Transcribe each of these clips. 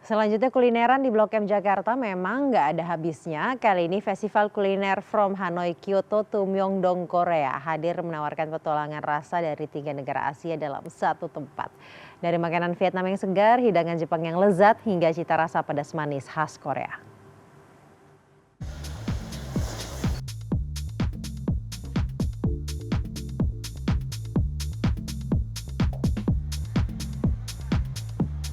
Selanjutnya kulineran di Blok M Jakarta memang nggak ada habisnya. Kali ini Festival Kuliner From Hanoi, Kyoto to Myeongdong, Korea hadir menawarkan petualangan rasa dari 3 negara Asia dalam satu tempat. Dari makanan Vietnam yang segar, hidangan Jepang yang lezat, hingga cita rasa pedas manis khas Korea.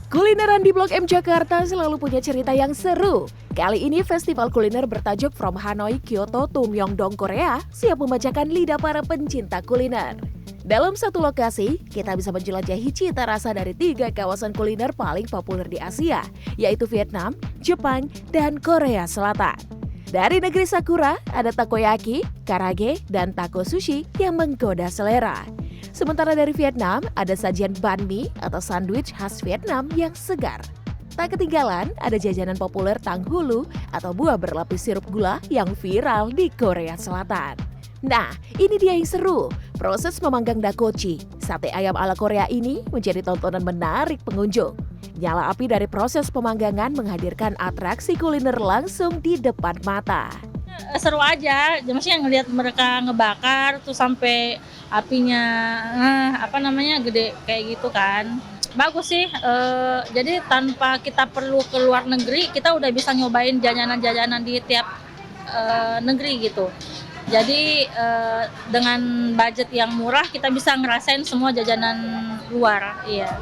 Kulineran di Blok M Jakarta selalu punya cerita yang seru. Kali ini festival kuliner bertajuk From Hanoi, Kyoto to Myeongdong, Korea siap memanjakan lidah para pencinta kuliner. Dalam satu lokasi, kita bisa menjelajahi cita rasa dari 3 kawasan kuliner paling populer di Asia, yaitu Vietnam, Jepang, dan Korea Selatan. Dari negeri Sakura, ada takoyaki, karage, dan taco sushi yang menggoda selera. Sementara dari Vietnam, ada sajian banh mi atau sandwich khas Vietnam yang segar. Tak ketinggalan, ada jajanan populer tang hulu atau buah berlapis sirup gula yang viral di Korea Selatan. Nah, ini dia yang seru. Proses memanggang dakochi, sate ayam ala Korea ini menjadi tontonan menarik pengunjung. Nyala api dari proses pemanggangan menghadirkan atraksi kuliner langsung di depan mata. Seru aja, maksudnya ngelihat mereka ngebakar tuh sampai apinya gede kayak gitu kan. Bagus sih, jadi tanpa kita perlu ke luar negeri, kita udah bisa nyobain jajanan-jajanan di tiap negeri gitu. Jadi dengan budget yang murah kita bisa ngerasain semua jajanan luar, iya.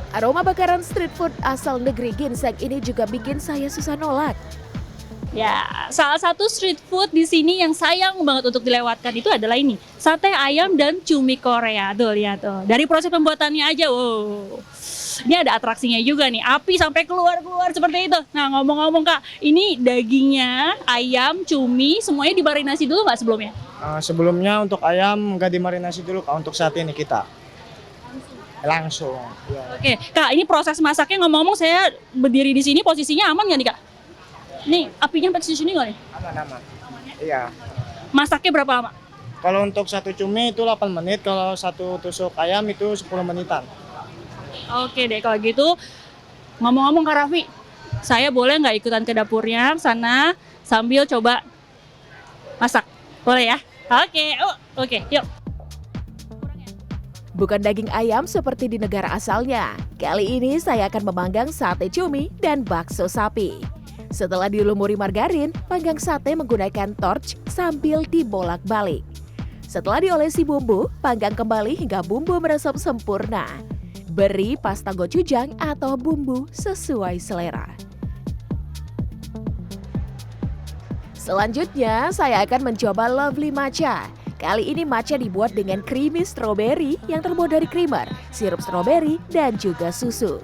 Aroma bakaran street food asal negeri ginseng ini juga bikin saya susah nolak. Ya, salah satu street food di sini yang sayang banget untuk dilewatkan itu adalah ini, sate ayam dan cumi Korea. Tuh, lihat tuh. Dari proses pembuatannya aja, wow. Ini ada atraksinya juga nih, api sampai keluar-keluar seperti itu. Nah, ngomong-ngomong Kak, ini dagingnya, ayam, cumi, semuanya dimarinasi dulu nggak sebelumnya? Sebelumnya untuk ayam nggak dimarinasi dulu Kak, untuk saat ini kita. Langsung. Ya. Oke, Kak, ini proses masaknya ngomong-ngomong saya berdiri di sini posisinya aman nggak nih Kak? Nih, apinya sampai sini nggak nih? Aman. Iya. Masaknya berapa lama? Kalau untuk satu cumi itu 8 menit, kalau satu tusuk ayam itu 10 menitan. Oke deh, kalau gitu ngomong-ngomong Kak Raffi, saya boleh nggak ikutan ke dapurnya sana sambil coba masak? Boleh ya? Oke, yuk. Bukan daging ayam seperti di negara asalnya. Kali ini saya akan memanggang sate cumi dan bakso sapi. Setelah dilumuri margarin, panggang sate menggunakan torch sambil dibolak-balik. Setelah diolesi bumbu, panggang kembali hingga bumbu meresap sempurna. Beri pasta gochujang atau bumbu sesuai selera. Selanjutnya, saya akan mencoba lovely matcha. Kali ini matcha dibuat dengan creamy strawberry yang terbuat dari creamer, sirup strawberry, dan juga susu.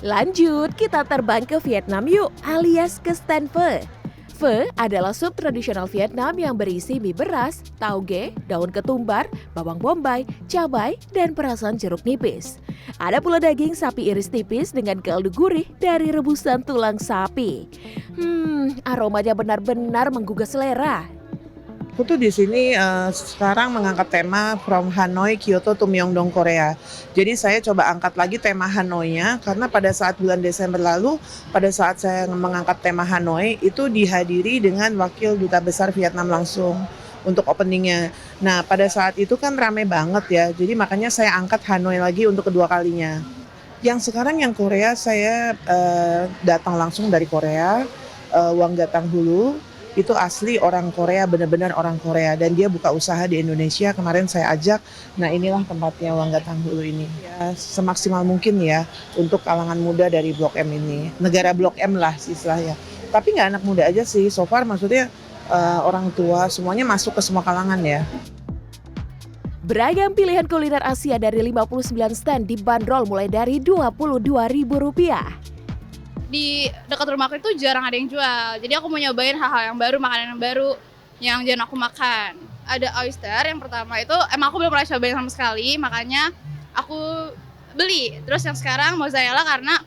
Lanjut, kita terbang ke Vietnam yuk, alias ke stand pho. Pho adalah sup tradisional Vietnam yang berisi mie beras, tauge, daun ketumbar, bawang bombay, cabai, dan perasan jeruk nipis. Ada pula daging sapi iris tipis dengan kaldu gurih dari rebusan tulang sapi. Aromanya benar-benar menggugah selera. Aku tuh di sini sekarang mengangkat tema From Hanoi, Kyoto to Myeongdong, Korea. Jadi saya coba angkat lagi tema Hanoi-nya karena pada saat bulan Desember lalu, pada saat saya mengangkat tema Hanoi itu dihadiri dengan wakil duta besar Vietnam langsung untuk openingnya. Nah pada saat itu kan rame banget ya, jadi makanya saya angkat Hanoi lagi untuk kedua kalinya. Yang sekarang yang Korea saya datang langsung dari Korea, Wang Gatang Hulu. Itu asli orang Korea, benar-benar orang Korea. Dan dia buka usaha di Indonesia, kemarin saya ajak. Nah inilah tempatnya Wang Gatang Hulu ini. Ya, semaksimal mungkin ya untuk kalangan muda dari Blok M ini. Negara Blok M lah istilahnya. Tapi nggak anak muda aja sih, so far maksudnya orang tua, semuanya masuk ke semua kalangan ya. Beragam pilihan kuliner Asia dari 59 stand dibanderol mulai dari Rp22.000. Di dekat rumahku itu jarang ada yang jual. Jadi aku mau nyobain hal-hal yang baru, makanan yang baru yang jarang aku makan. Ada oyster yang pertama itu emang aku belum pernah cobain sama sekali, makanya aku beli. Terus yang sekarang mozzarella karena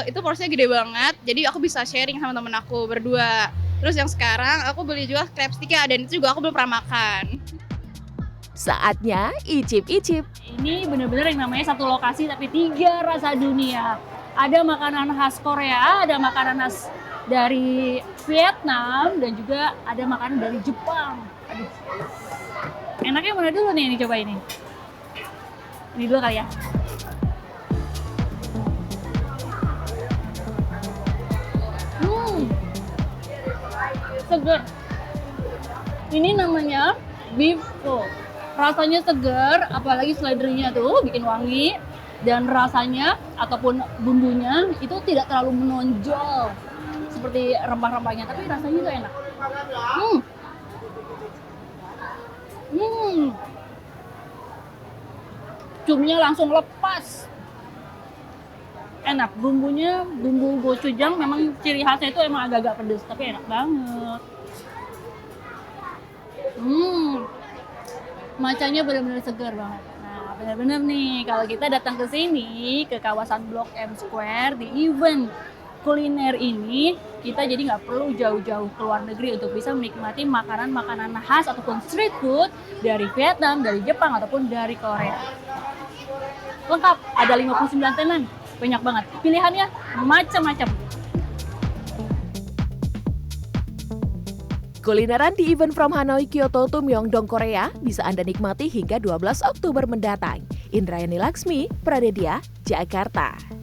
itu porsinya gede banget, jadi aku bisa sharing sama temen aku berdua. Terus yang sekarang aku beli juga crab stick dan itu juga aku belum pernah makan. Saatnya icip-icip. Ini bener-bener yang namanya satu lokasi tapi 3 rasa dunia. Ada makanan khas Korea, ada makanan khas dari Vietnam, dan juga ada makanan dari Jepang. Aduh. Enaknya mana dulu nih coba ini? Ini dulu kali ya. Seger. Ini namanya beef pho. Rasanya seger, apalagi slidernya tuh bikin wangi, dan rasanya ataupun bumbunya itu tidak terlalu menonjol seperti rempah-rempahnya, tapi rasanya itu enak. Cumnya langsung lepas. Enak, bumbunya, bumbu gochujang memang ciri khasnya itu emang agak-agak pedes, tapi enak banget. Macanya benar-benar segar banget. Nah, benar-benar nih kalau kita datang ke sini ke kawasan Blok M Square di event kuliner ini, kita jadi nggak perlu jauh-jauh ke luar negeri untuk bisa menikmati makanan-makanan khas ataupun street food dari Vietnam, dari Jepang ataupun dari Korea. Lengkap, ada 59 tenan. Banyak banget, pilihannya macam-macam. Kulineran di event From Hanoi Kyoto to Myeongdong Korea bisa Anda nikmati hingga 12 Oktober mendatang. Indrayani Laksmi, Pradedia, Jakarta.